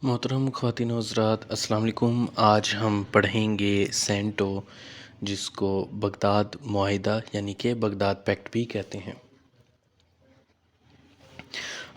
محترم خواتین و حضرات، السلام علیکم۔ آج ہم پڑھیں گے سینٹو، جس کو بغداد معاہدہ یعنی کہ بغداد پیکٹ بھی کہتے ہیں۔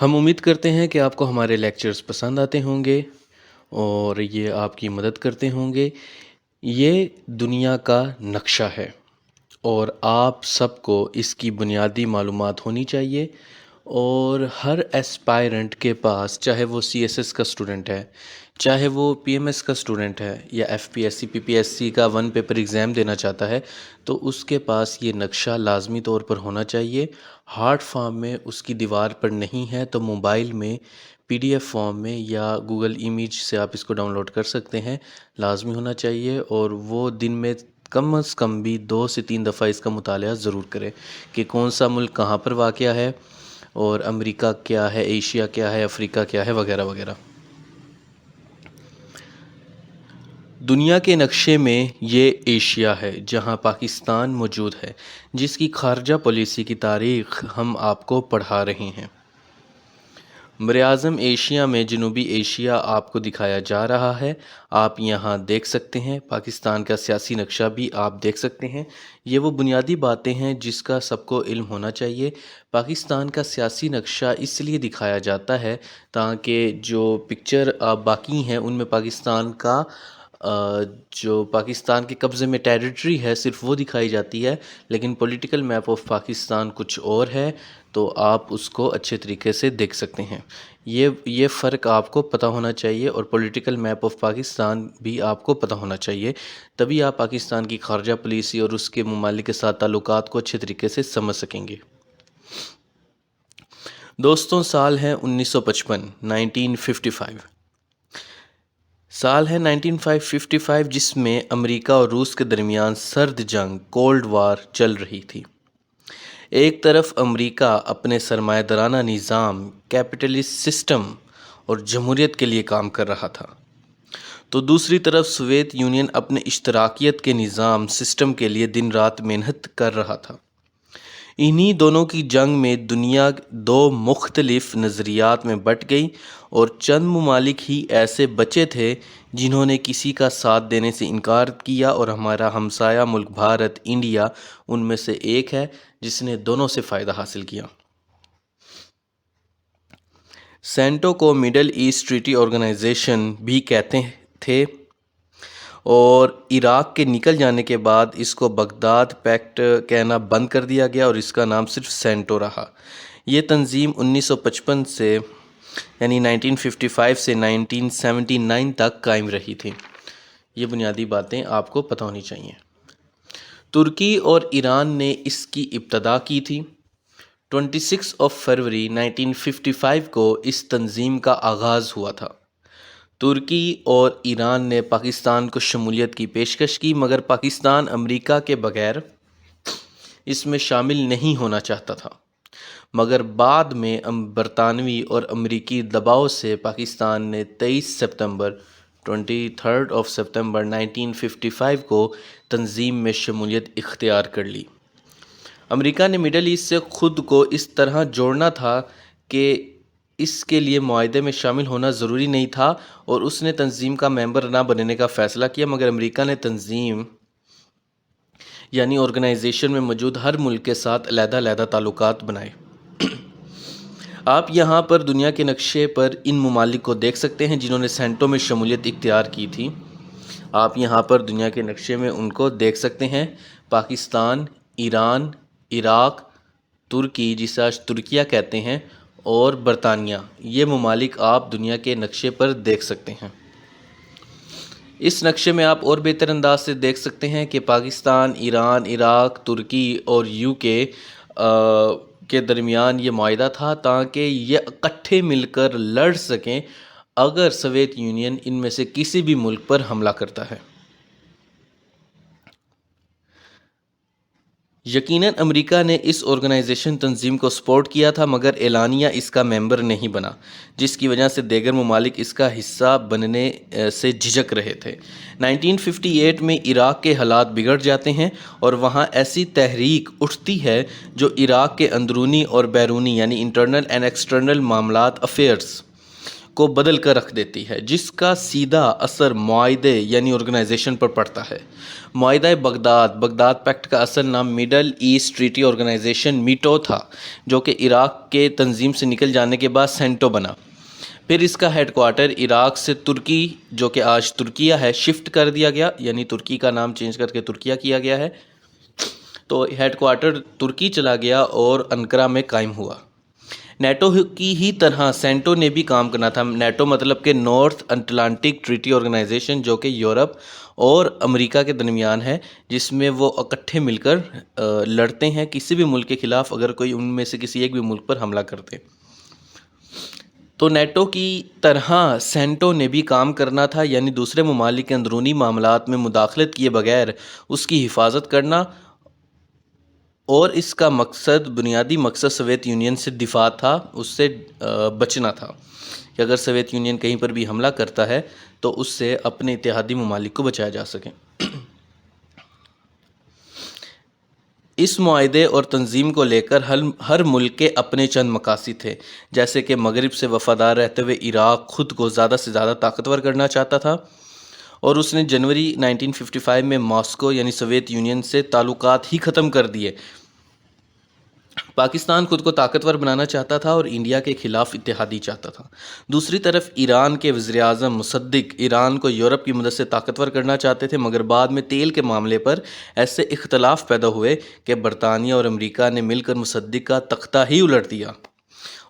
ہم امید کرتے ہیں کہ آپ کو ہمارے لیکچرز پسند آتے ہوں گے اور یہ آپ کی مدد کرتے ہوں گے۔ یہ دنیا کا نقشہ ہے اور آپ سب کو اس کی بنیادی معلومات ہونی چاہیے، اور ہر ایسپائرنٹ کے پاس، چاہے وہ سی ایس ایس کا اسٹوڈنٹ ہے، چاہے وہ پی ایم ایس کا اسٹوڈنٹ ہے، یا ایف پی ایس سی پی پی ایس سی کا 1 پیپر ایگزام دینا چاہتا ہے، تو اس کے پاس یہ نقشہ لازمی طور پر ہونا چاہیے۔ ہارڈ فارم میں اس کی دیوار پر نہیں ہے تو موبائل میں پی ڈی ایف فارم میں یا گوگل ایمیج سے آپ اس کو ڈاؤن لوڈ کر سکتے ہیں۔ لازمی ہونا چاہیے، اور وہ دن میں کم از کم بھی 2 سے 3 دفعہ اس کا مطالعہ ضرور کریں کہ کون سا ملک کہاں پر واقع ہے، اور امریکہ کیا ہے، ایشیا کیا ہے، افریقہ کیا ہے، وغیرہ وغیرہ۔ دنیا کے نقشے میں یہ ایشیا ہے جہاں پاکستان موجود ہے، جس کی خارجہ پالیسی کی تاریخ ہم آپ کو پڑھا رہے ہیں۔ براعظم ایشیا میں جنوبی ایشیا آپ کو دکھایا جا رہا ہے، آپ یہاں دیکھ سکتے ہیں۔ پاکستان کا سیاسی نقشہ بھی آپ دیکھ سکتے ہیں۔ یہ وہ بنیادی باتیں ہیں جس کا سب کو علم ہونا چاہیے۔ پاکستان کا سیاسی نقشہ اس لیے دکھایا جاتا ہے تاکہ جو پکچر باقی ہیں ان میں پاکستان کا جو پاکستان کے قبضے میں ٹیریٹری ہے صرف وہ دکھائی جاتی ہے، لیکن پولیٹیکل میپ آف پاکستان کچھ اور ہے، تو آپ اس کو اچھے طریقے سے دیکھ سکتے ہیں۔ یہ فرق آپ کو پتہ ہونا چاہیے، اور پولیٹیکل میپ آف پاکستان بھی آپ کو پتہ ہونا چاہیے، تبھی آپ پاکستان کی خارجہ پالیسی اور اس کے ممالک کے ساتھ تعلقات کو اچھے طریقے سے سمجھ سکیں گے۔ دوستوں، سال ہے 1955، 1955 سال ہے 1955، جس میں امریکہ اور روس کے درمیان سرد جنگ کولڈ وار چل رہی تھی۔ ایک طرف امریکہ اپنے سرمایہ دارانہ نظام، کیپٹلسٹ سسٹم اور جمہوریت کے لیے کام کر رہا تھا، تو دوسری طرف سوویت یونین اپنے اشتراکیت کے نظام سسٹم کے لیے دن رات محنت کر رہا تھا۔ انہی دونوں کی جنگ میں دنیا 2 مختلف نظریات میں بٹ گئی، اور چند ممالک ہی ایسے بچے تھے جنہوں نے کسی کا ساتھ دینے سے انکار کیا، اور ہمارا ہمسایہ ملک بھارت، انڈیا، ان میں سے ایک ہے جس نے دونوں سے فائدہ حاصل کیا۔ سینٹو کو مڈل ایسٹ ٹریٹی آرگنائزیشن بھی کہتے تھے، اور عراق کے نکل جانے کے بعد اس کو بغداد پیکٹ کہنا بند کر دیا گیا، اور اس کا نام صرف سینٹو رہا۔ یہ تنظیم 1955 سے یعنی 1955 سے 1979 تک قائم رہی تھی۔ یہ بنیادی باتیں آپ کو پتہ ہونی چاہیے۔ ترکی اور ایران نے اس کی ابتدا کی تھی۔ 26 فروری 1955 کو اس تنظیم کا آغاز ہوا تھا۔ ترکی اور ایران نے پاکستان کو شمولیت کی پیشکش کی، مگر پاکستان امریکہ کے بغیر اس میں شامل نہیں ہونا چاہتا تھا، مگر بعد میں برطانوی اور امریکی دباؤ سے پاکستان نے 23 سپتمبر 1955 کو تنظیم میں شمولیت اختیار کر لی۔ امریکہ نے مڈل ایسٹ سے خود کو اس طرح جوڑنا تھا کہ اس کے لیے معاہدے میں شامل ہونا ضروری نہیں تھا، اور اس نے تنظیم کا ممبر نہ بننے کا فیصلہ کیا، مگر امریکہ نے تنظیم یعنی آرگنائزیشن میں موجود ہر ملک کے ساتھ علیحدہ علیحدہ تعلقات بنائے۔ آپ یہاں پر دنیا کے نقشے پر ان ممالک کو دیکھ سکتے ہیں جنہوں نے سینٹو میں شمولیت اختیار کی تھی۔ آپ یہاں پر دنیا کے نقشے میں ان کو دیکھ سکتے ہیں: پاکستان، ایران، عراق، ترکی جسے آج ترکیہ کہتے ہیں، اور برطانیہ۔ یہ ممالک آپ دنیا کے نقشے پر دیکھ سکتے ہیں۔ اس نقشے میں آپ اور بہتر انداز سے دیکھ سکتے ہیں کہ پاکستان، ایران، عراق، ترکی اور یو کے درمیان یہ معاہدہ تھا تاکہ یہ اکٹھے مل کر لڑ سکیں اگر سوویت یونین ان میں سے کسی بھی ملک پر حملہ کرتا ہے۔ یقیناً امریکہ نے اس آرگنائزیشن تنظیم کو سپورٹ کیا تھا، مگر اعلانیہ اس کا ممبر نہیں بنا، جس کی وجہ سے دیگر ممالک اس کا حصہ بننے سے جھجک رہے تھے۔ 1958 میں عراق کے حالات بگڑ جاتے ہیں، اور وہاں ایسی تحریک اٹھتی ہے جو عراق کے اندرونی اور بیرونی یعنی انٹرنل اینڈ ایکسٹرنل معاملات افیئرز کو بدل کر رکھ دیتی ہے، جس کا سیدھا اثر معاہدے یعنی آرگنائزیشن پر پڑتا ہے۔ معاہدہ بغداد پیکٹ کا اصل نام middle east treaty organisation METO تھا، جو کہ عراق کے تنظیم سے نکل جانے کے بعد سینٹو بنا۔ پھر اس کا ہیڈ کوارٹر عراق سے ترکی، جو کہ آج ترکیہ ہے، شفٹ کر دیا گیا، یعنی ترکی کا نام چینج کر کے ترکیہ کیا گیا ہے۔ تو ہیڈ کوارٹر ترکی چلا گیا اور انقرہ میں قائم ہوا۔ نیٹو کی ہی طرح سینٹو نے بھی کام کرنا تھا۔ نیٹو مطلب کہ نارتھ اٹلانٹک ٹریٹی آرگنائزیشن، جو کہ یورپ اور امریکہ کے درمیان ہے، جس میں وہ اکٹھے مل کر لڑتے ہیں کسی بھی ملک کے خلاف اگر کوئی ان میں سے کسی ایک بھی ملک پر حملہ کرتے۔ تو نیٹو کی طرح سینٹو نے بھی کام کرنا تھا، یعنی دوسرے ممالک کے اندرونی معاملات میں مداخلت کیے بغیر اس کی حفاظت کرنا، اور اس کا بنیادی مقصد سوویت یونین سے دفاع تھا، اس سے بچنا تھا کہ اگر سوویت یونین کہیں پر بھی حملہ کرتا ہے تو اس سے اپنے اتحادی ممالک کو بچایا جا سکے۔ اس معاہدے اور تنظیم کو لے کر ہر ملک کے اپنے چند مقاصد تھے، جیسے کہ مغرب سے وفادار رہتے ہوئے عراق خود کو زیادہ سے زیادہ طاقتور کرنا چاہتا تھا، اور اس نے جنوری 1955 میں ماسکو یعنی سوویت یونین سے تعلقات ہی ختم کر دیے۔ پاکستان خود کو طاقتور بنانا چاہتا تھا اور انڈیا کے خلاف اتحادی چاہتا تھا۔ دوسری طرف ایران کے وزیر اعظم مصدق ایران کو یورپ کی مدد سے طاقتور کرنا چاہتے تھے، مگر بعد میں تیل کے معاملے پر ایسے اختلاف پیدا ہوئے کہ برطانیہ اور امریکہ نے مل کر مصدق کا تختہ ہی الٹ دیا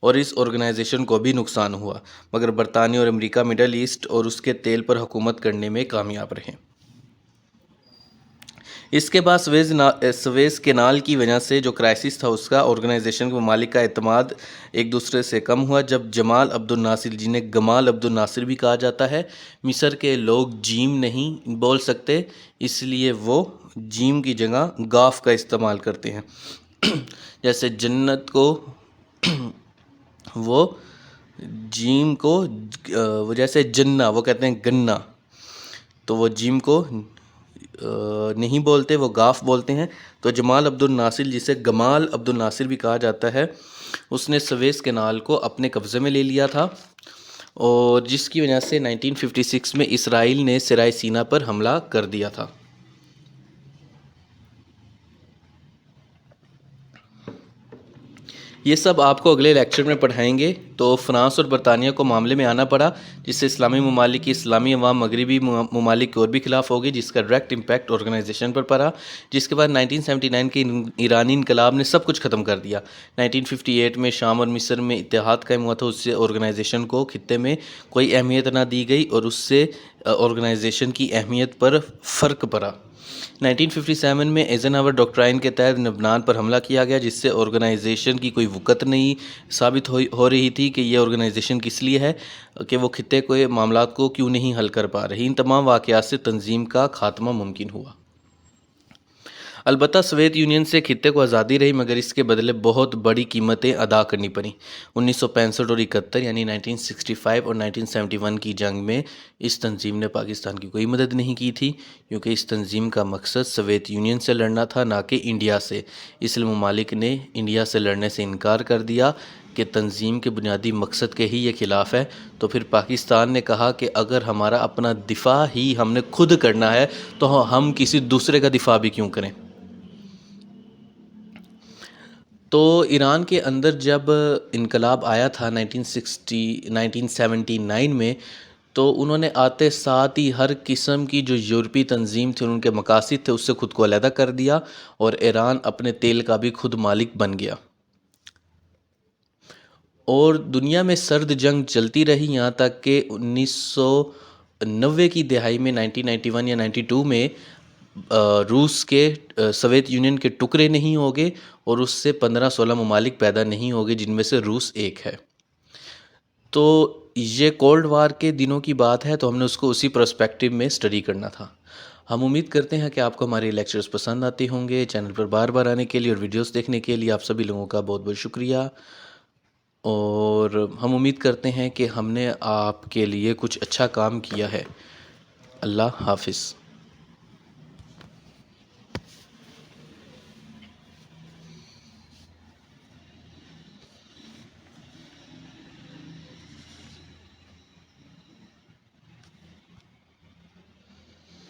اور اس آرگنائزیشن کو بھی نقصان ہوا، مگر برطانیہ اور امریکہ مڈل ایسٹ اور اس کے تیل پر حکومت کرنے میں کامیاب رہے۔ اس کے بعد سویز کینال کی وجہ سے جو کرائسس تھا، اس کا آرگنائزیشن کے ممالک کا اعتماد ایک دوسرے سے کم ہوا، جب جمال عبد الناصر، جنہیں گمال عبد الناصر بھی کہا جاتا ہے، مصر کے لوگ جیم نہیں بول سکتے، اس لیے وہ جیم کی جگہ گاف کا استعمال کرتے ہیں۔ جیسے جنت کو وہ جیم کو وہ جیسے جنہ وہ کہتے ہیں گنا، تو وہ جیم کو نہیں بولتے، وہ گاف بولتے ہیں۔ تو جمال عبد الناصر، جسے گمال عبد الناصر بھی کہا جاتا ہے، اس نے سویز کینال کو اپنے قبضے میں لے لیا تھا، اور جس کی وجہ سے 1956 میں اسرائیل نے سرائے سینا پر حملہ کر دیا تھا۔ یہ سب آپ کو اگلے لیکچر میں پڑھائیں گے۔ تو فرانس اور برطانیہ کو معاملے میں آنا پڑا، جس سے اسلامی ممالک کی اسلامی عوام مغربی ممالک کے اور بھی خلاف ہو گئی، جس کا ڈائریکٹ امپیکٹ آرگنائزیشن پر پڑا، جس کے بعد 1979 کے ایرانی انقلاب نے سب کچھ ختم کر دیا۔ 1958 میں شام اور مصر میں اتحاد قائم ہوا تھا، اس سے آرگنائزیشن کو خطے میں کوئی اہمیت نہ دی گئی اور اس سے آرگنائزیشن کی اہمیت پر فرق پڑا۔ 1957 میں ایزنہاور ڈاکٹرائن کے تحت لبنان پر حملہ کیا گیا، جس سے آرگنائزیشن کی کوئی وقت نہیں ثابت ہو رہی تھی کہ یہ آرگنائزیشن کس لیے ہے، کہ وہ خطے کے معاملات کو کیوں نہیں حل کر پا رہی۔ ان تمام واقعات سے تنظیم کا خاتمہ ممکن ہوا۔ البتہ سوویت یونین سے خطے کو آزادی رہی، مگر اس کے بدلے بہت بڑی قیمتیں ادا کرنی پڑیں۔ 1965 اور 71 یعنی 1965 اور 1971 کی جنگ میں اس تنظیم نے پاکستان کی کوئی مدد نہیں کی تھی، کیونکہ اس تنظیم کا مقصد سوویت یونین سے لڑنا تھا، نہ کہ انڈیا سے۔ اس لیے ممالک نے انڈیا سے لڑنے سے انکار کر دیا کہ تنظیم کے بنیادی مقصد کے ہی یہ خلاف ہے۔ تو پھر پاکستان نے کہا کہ اگر ہمارا اپنا دفاع ہی ہم نے خود کرنا ہے تو ہم کسی دوسرے کا دفاع بھی کیوں کریں۔ تو ایران کے اندر جب انقلاب آیا تھا 1979 میں، تو انہوں نے آتے ساتھ ہی ہر قسم کی جو یورپی تنظیم تھی، ان کے مقاصد تھے، اس سے خود کو علیحدہ کر دیا، اور ایران اپنے تیل کا بھی خود مالک بن گیا۔ اور دنیا میں سرد جنگ چلتی رہی، یہاں تک کہ 1990 کی دہائی میں 1991 یا 92 میں روس کے سوویت یونین کے ٹکڑے نہیں ہوگے، اور اس سے 15-16 ممالک پیدا نہیں ہوگے، جن میں سے روس ایک ہے۔ تو یہ کولڈ وار کے دنوں کی بات ہے، تو ہم نے اس کو اسی پرسپیکٹیو میں اسٹڈی کرنا تھا۔ ہم امید کرتے ہیں کہ آپ کو ہمارے لیکچرز پسند آتے ہوں گے۔ چینل پر بار بار آنے کے لیے اور ویڈیوز دیکھنے کے لیے آپ سبھی لوگوں کا بہت بہت شکریہ، اور ہم امید کرتے ہیں کہ ہم نے آپ کے لیے کچھ اچھا کام کیا ہے۔ اللہ حافظ۔